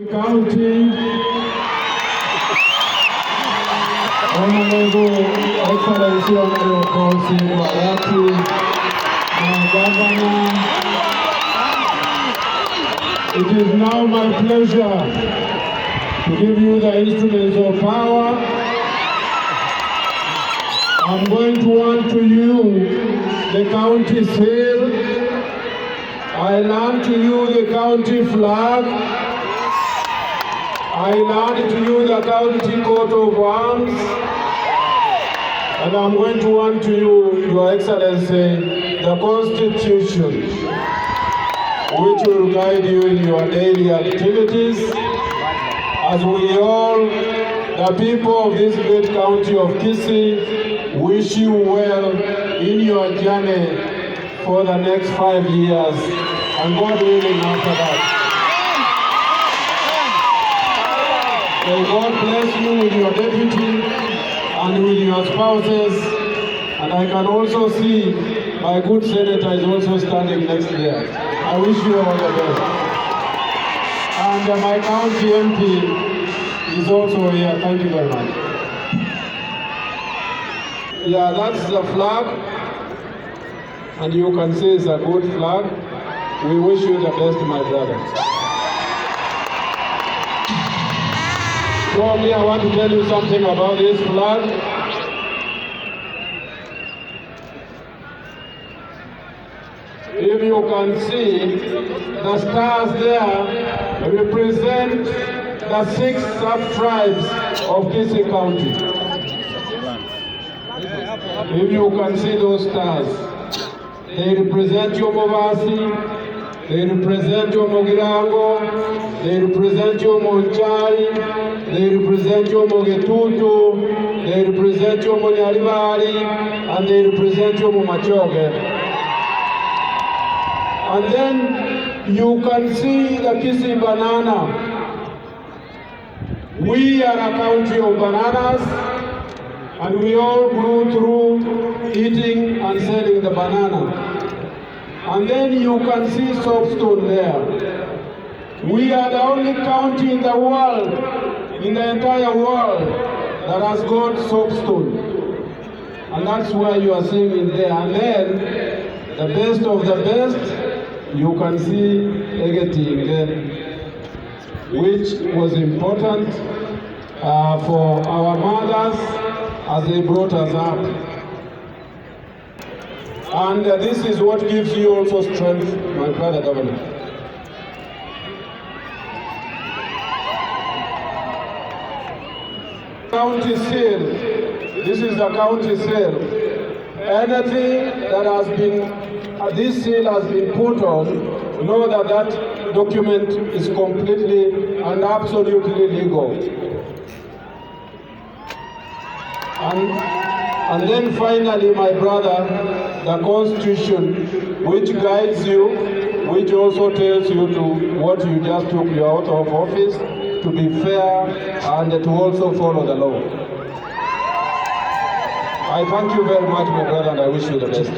County, Honorable Excellency Honorable Simba Arati, my Governor, it is now my pleasure to give you the instruments of power. I'm going to hand to you the county seal. I'll hand to you the county flag. I'll hand to you the county coat of arms. And I'm going to hand to you, Your Excellency, the Constitution, which will guide you in your daily activities. As we all, the people of this great county of Kisii, wish you well in your journey for the next 5 years, and God willing after that. May God bless you with your deputy and with your spouses, and I can also see my good senator is also standing next there. I wish you all the best. And my county MP is also here. Thank you very much. Yeah, that's the flag, and you can see it's a good flag. We wish you the best, my brother. Probably I want to tell you something about this flag. If you can see, the stars there represent the 6 sub-tribes of Kisii County. If you can see those stars, they represent your Mobasi, they represent your Mogirango, they represent your Monchari, they represent your Mogetutu, they represent your Monyaribari, and they represent your Machoge. And then you can see the Kisii banana. We are a country of bananas, and we all grew through eating and selling the banana. And then you can see soapstone there. We are the only county in the world, in the entire world, that has got soapstone. And that's why you are seeing it there. And then, the best of the best, you can see Egeting there, which was important for our mothers as they brought us up. And this is what gives you also strength, my brother Governor. County seal, this is the county seal. Anything that has been, this seal has been put on, know that that document is completely and absolutely legal. And then finally, my brother, the Constitution, which guides you, which also tells you to what you just took you out of office, to be fair and to also follow the law. I thank you very much, my brother, and I wish you the best.